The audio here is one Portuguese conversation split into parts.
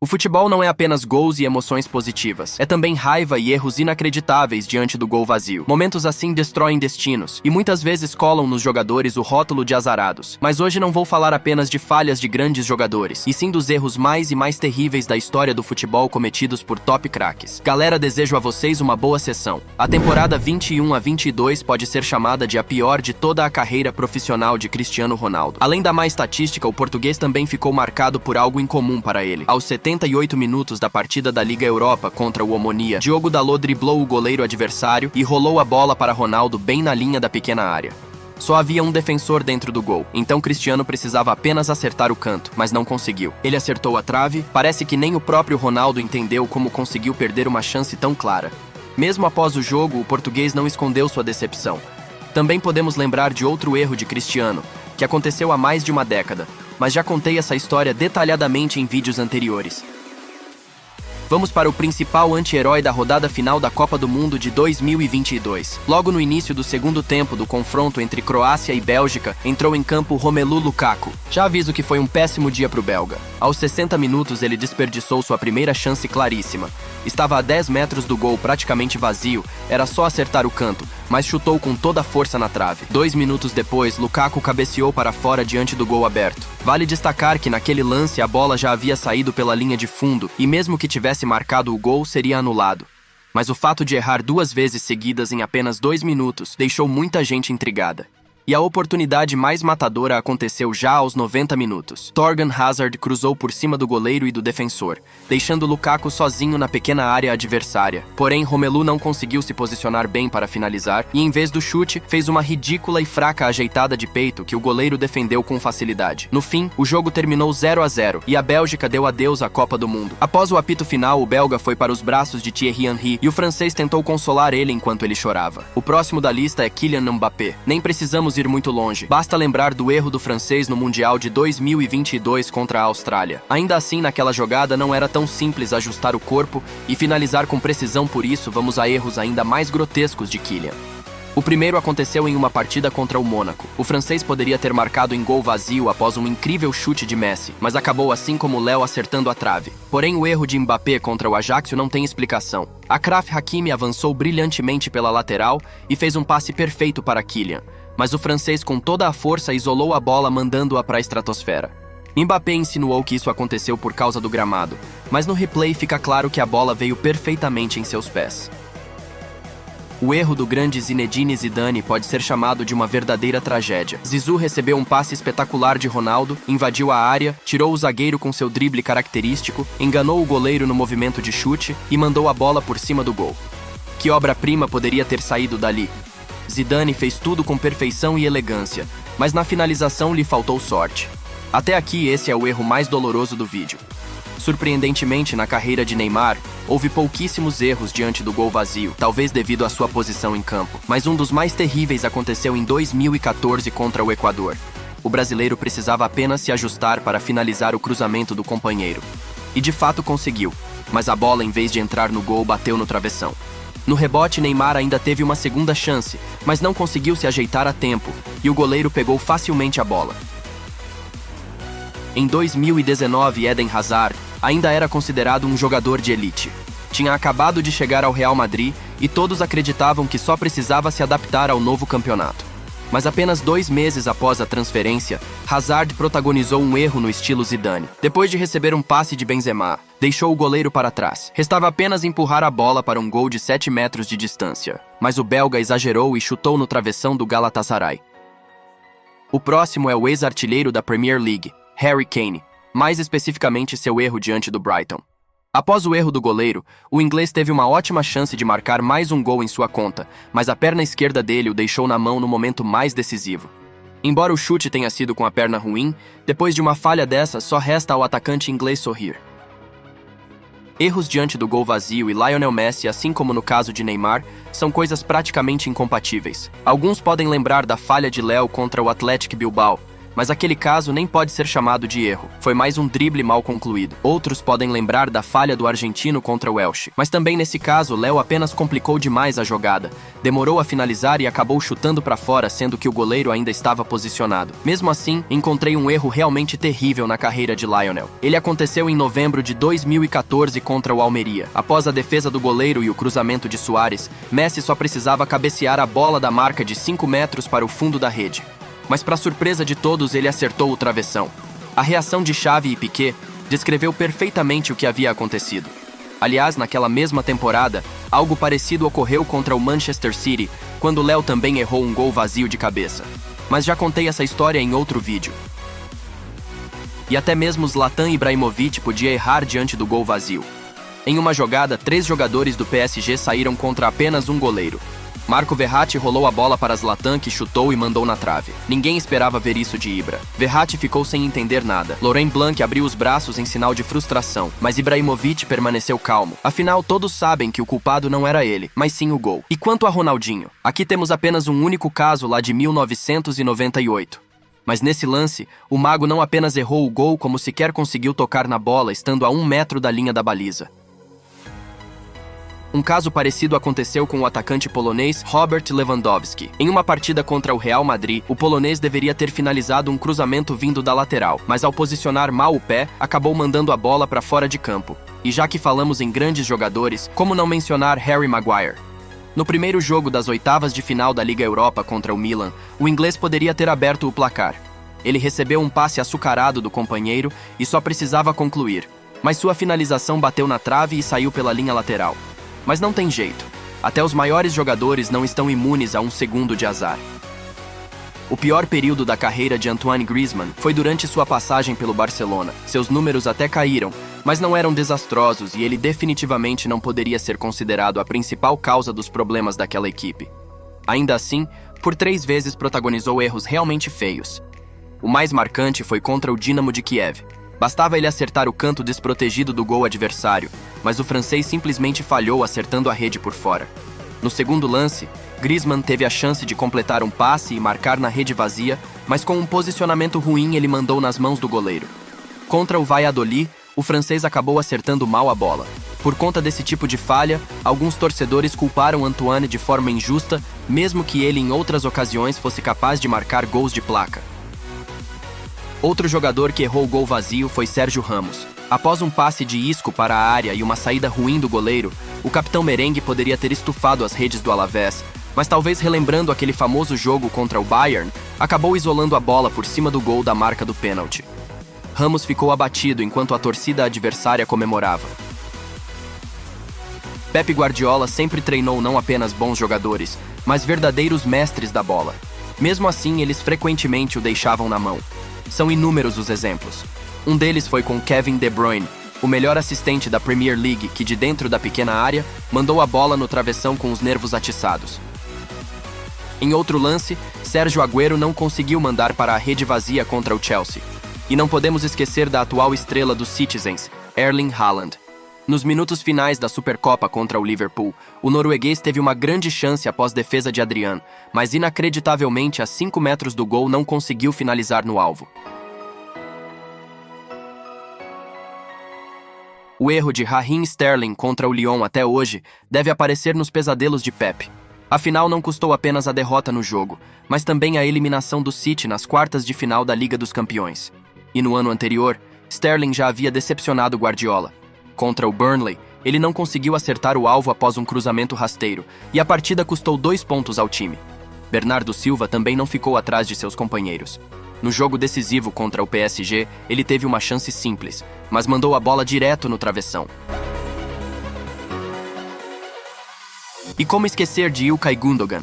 O futebol não é apenas gols e emoções positivas, é também raiva e erros inacreditáveis diante do gol vazio. Momentos assim destroem destinos, e muitas vezes colam nos jogadores o rótulo de azarados. Mas hoje não vou falar apenas de falhas de grandes jogadores, e sim dos erros mais e mais terríveis da história do futebol cometidos por top craques. Galera, desejo a vocês uma boa sessão. A temporada 21 a 22 pode ser chamada de a pior de toda a carreira profissional de Cristiano Ronaldo. Além da má estatística, o português também ficou marcado por algo incomum para ele. Aos 78 minutos da partida da Liga Europa contra o Omonia, Diogo Dalot driblou o goleiro adversário e rolou a bola para Ronaldo bem na linha da pequena área. Só havia um defensor dentro do gol, então Cristiano precisava apenas acertar o canto, mas não conseguiu. Ele acertou a trave, parece que nem o próprio Ronaldo entendeu como conseguiu perder uma chance tão clara. Mesmo após o jogo, o português não escondeu sua decepção. Também podemos lembrar de outro erro de Cristiano, que aconteceu há mais de uma década, mas já contei essa história detalhadamente em vídeos anteriores. Vamos para o principal anti-herói da rodada final da Copa do Mundo de 2022. Logo no início do segundo tempo do confronto entre Croácia e Bélgica, entrou em campo Romelu Lukaku. Já aviso que foi um péssimo dia para o belga. Aos 60 minutos ele desperdiçou sua primeira chance claríssima. Estava a 10 metros do gol praticamente vazio, era só acertar o canto, mas chutou com toda a força na trave. 2 minutos depois, Lukaku cabeceou para fora diante do gol aberto. Vale destacar que naquele lance a bola já havia saído pela linha de fundo e mesmo que tivesse marcado o gol, seria anulado. Mas o fato de errar 2 vezes seguidas em apenas 2 minutos deixou muita gente intrigada. E a oportunidade mais matadora aconteceu já aos 90 minutos. Thorgan Hazard cruzou por cima do goleiro e do defensor, deixando Lukaku sozinho na pequena área adversária. Porém, Romelu não conseguiu se posicionar bem para finalizar e, em vez do chute, fez uma ridícula e fraca ajeitada de peito que o goleiro defendeu com facilidade. No fim, o jogo terminou 0 a 0 e a Bélgica deu adeus à Copa do Mundo. Após o apito final, o belga foi para os braços de Thierry Henry e o francês tentou consolar ele enquanto ele chorava. O próximo da lista é Kylian Mbappé. Nem precisamos ir muito longe. Basta lembrar do erro do francês no Mundial de 2022 contra a Austrália. Ainda assim, naquela jogada não era tão simples ajustar o corpo e finalizar com precisão, por isso vamos a erros ainda mais grotescos de Kylian. O primeiro aconteceu em uma partida contra o Mônaco. O francês poderia ter marcado em gol vazio após um incrível chute de Messi, mas acabou assim como Léo acertando a trave. Porém, o erro de Mbappé contra o Ajax não tem explicação. Achraf Hakimi avançou brilhantemente pela lateral e fez um passe perfeito para Kylian, mas o francês com toda a força isolou a bola mandando-a para a estratosfera. Mbappé insinuou que isso aconteceu por causa do gramado, mas no replay fica claro que a bola veio perfeitamente em seus pés. O erro do grande Zinedine Zidane pode ser chamado de uma verdadeira tragédia. Zizou recebeu um passe espetacular de Ronaldo, invadiu a área, tirou o zagueiro com seu drible característico, enganou o goleiro no movimento de chute e mandou a bola por cima do gol. Que obra-prima poderia ter saído dali? Zidane fez tudo com perfeição e elegância, mas na finalização lhe faltou sorte. Até aqui esse é o erro mais doloroso do vídeo. Surpreendentemente, na carreira de Neymar, houve pouquíssimos erros diante do gol vazio, talvez devido à sua posição em campo. Mas um dos mais terríveis aconteceu em 2014 contra o Equador. O brasileiro precisava apenas se ajustar para finalizar o cruzamento do companheiro. E de fato conseguiu, mas a bola, em vez de entrar no gol, bateu no travessão. No rebote, Neymar ainda teve uma segunda chance, mas não conseguiu se ajeitar a tempo, e o goleiro pegou facilmente a bola. Em 2019, Eden Hazard ainda era considerado um jogador de elite. Tinha acabado de chegar ao Real Madrid e todos acreditavam que só precisava se adaptar ao novo campeonato. Mas apenas 2 meses após a transferência, Hazard protagonizou um erro no estilo Zidane. Depois de receber um passe de Benzema, deixou o goleiro para trás. Restava apenas empurrar a bola para um gol de 7 metros de distância. Mas o belga exagerou e chutou no travessão do Galatasaray. O próximo é o ex-artilheiro da Premier League, Harry Kane, mais especificamente seu erro diante do Brighton. Após o erro do goleiro, o inglês teve uma ótima chance de marcar mais um gol em sua conta, mas a perna esquerda dele o deixou na mão no momento mais decisivo. Embora o chute tenha sido com a perna ruim, depois de uma falha dessa só resta ao atacante inglês sorrir. Erros diante do gol vazio e Lionel Messi, assim como no caso de Neymar, são coisas praticamente incompatíveis. Alguns podem lembrar da falha de Léo contra o Athletic Bilbao, Mas aquele caso nem pode ser chamado de erro. Foi mais um drible mal concluído. Outros podem lembrar da falha do argentino contra o Welsh. Mas também nesse caso, Léo apenas complicou demais a jogada. Demorou a finalizar e acabou chutando para fora, sendo que o goleiro ainda estava posicionado. Mesmo assim, encontrei um erro realmente terrível na carreira de Lionel. Ele aconteceu em novembro de 2014 contra o Almeria. Após a defesa do goleiro e o cruzamento de Suárez, Messi só precisava cabecear a bola da marca de 5 metros para o fundo da rede. Mas para surpresa de todos, ele acertou o travessão. A reação de Xavi e Piqué descreveu perfeitamente o que havia acontecido. Aliás, naquela mesma temporada, algo parecido ocorreu contra o Manchester City, quando Léo também errou um gol vazio de cabeça. Mas já contei essa história em outro vídeo. E até mesmo Zlatan Ibrahimovic podia errar diante do gol vazio. Em uma jogada, 3 jogadores do PSG saíram contra apenas um goleiro. Marco Verratti rolou a bola para Zlatan, que chutou e mandou na trave. Ninguém esperava ver isso de Ibra. Verratti ficou sem entender nada. Laurent Blanc abriu os braços em sinal de frustração, mas Ibrahimovic permaneceu calmo. Afinal, todos sabem que o culpado não era ele, mas sim o gol. E quanto a Ronaldinho? Aqui temos apenas um único caso lá de 1998. Mas nesse lance, o mago não apenas errou o gol, como sequer conseguiu tocar na bola, estando a 1 metro da linha da baliza. Um caso parecido aconteceu com o atacante polonês Robert Lewandowski. Em uma partida contra o Real Madrid, o polonês deveria ter finalizado um cruzamento vindo da lateral, mas ao posicionar mal o pé, acabou mandando a bola para fora de campo. E já que falamos em grandes jogadores, como não mencionar Harry Maguire? No primeiro jogo das oitavas de final da Liga Europa contra o Milan, o inglês poderia ter aberto o placar. Ele recebeu um passe açucarado do companheiro e só precisava concluir, mas sua finalização bateu na trave e saiu pela linha lateral. Mas não tem jeito. Até os maiores jogadores não estão imunes a um segundo de azar. O pior período da carreira de Antoine Griezmann foi durante sua passagem pelo Barcelona. Seus números até caíram, mas não eram desastrosos e ele definitivamente não poderia ser considerado a principal causa dos problemas daquela equipe. Ainda assim, por 3 vezes protagonizou erros realmente feios. O mais marcante foi contra o Dinamo de Kiev. Bastava ele acertar o canto desprotegido do gol adversário, mas o francês simplesmente falhou acertando a rede por fora. No segundo lance, Griezmann teve a chance de completar um passe e marcar na rede vazia, mas com um posicionamento ruim ele mandou nas mãos do goleiro. Contra o Valladolid, o francês acabou acertando mal a bola. Por conta desse tipo de falha, alguns torcedores culparam Antoine de forma injusta, mesmo que ele em outras ocasiões fosse capaz de marcar gols de placa. Outro jogador que errou o gol vazio foi Sérgio Ramos. Após um passe de Isco para a área e uma saída ruim do goleiro, o capitão merengue poderia ter estufado as redes do Alavés, mas talvez relembrando aquele famoso jogo contra o Bayern, acabou isolando a bola por cima do gol da marca do pênalti. Ramos ficou abatido enquanto a torcida adversária comemorava. Pep Guardiola sempre treinou não apenas bons jogadores, mas verdadeiros mestres da bola. Mesmo assim, eles frequentemente o deixavam na mão. São inúmeros os exemplos. Um deles foi com Kevin De Bruyne, o melhor assistente da Premier League que, de dentro da pequena área, mandou a bola no travessão com os nervos atiçados. Em outro lance, Sérgio Agüero não conseguiu mandar para a rede vazia contra o Chelsea. E não podemos esquecer da atual estrela dos Citizens, Erling Haaland. Nos minutos finais da Supercopa contra o Liverpool, o norueguês teve uma grande chance após defesa de Adrian, mas inacreditavelmente a 5 metros do gol não conseguiu finalizar no alvo. O erro de Raheem Sterling contra o Lyon até hoje deve aparecer nos pesadelos de Pep. Afinal, não custou apenas a derrota no jogo, mas também a eliminação do City nas quartas de final da Liga dos Campeões. E no ano anterior, Sterling já havia decepcionado Guardiola. Contra o Burnley, ele não conseguiu acertar o alvo após um cruzamento rasteiro, e a partida custou 2 pontos ao time. Bernardo Silva também não ficou atrás de seus companheiros. No jogo decisivo contra o PSG, ele teve uma chance simples, mas mandou a bola direto no travessão. E como esquecer de Ilkay Gundogan?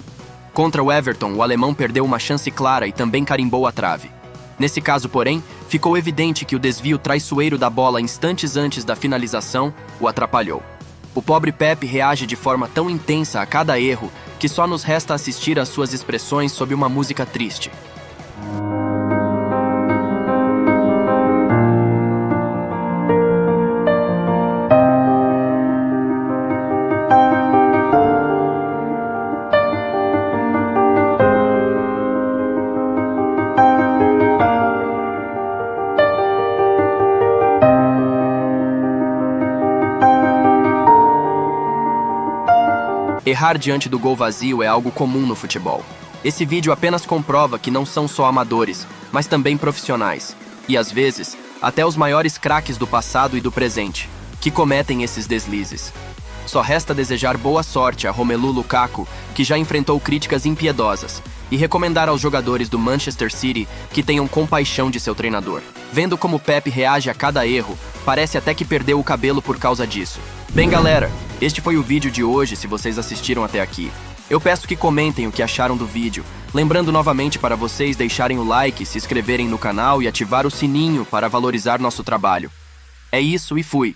Contra o Everton, o alemão perdeu uma chance clara e também carimbou a trave. Nesse caso, porém, ficou evidente que o desvio traiçoeiro da bola instantes antes da finalização o atrapalhou. O pobre Pep reage de forma tão intensa a cada erro que só nos resta assistir às suas expressões sob uma música triste. Errar diante do gol vazio é algo comum no futebol. Esse vídeo apenas comprova que não são só amadores, mas também profissionais. E às vezes, até os maiores craques do passado e do presente, que cometem esses deslizes. Só resta desejar boa sorte a Romelu Lukaku, que já enfrentou críticas impiedosas, e recomendar aos jogadores do Manchester City que tenham compaixão de seu treinador. Vendo como Pep reage a cada erro, parece até que perdeu o cabelo por causa disso. Bem, galera, este foi o vídeo de hoje se vocês assistiram até aqui. Eu peço que comentem o que acharam do vídeo, lembrando novamente para vocês deixarem o like, se inscreverem no canal e ativar o sininho para valorizar nosso trabalho. É isso e fui!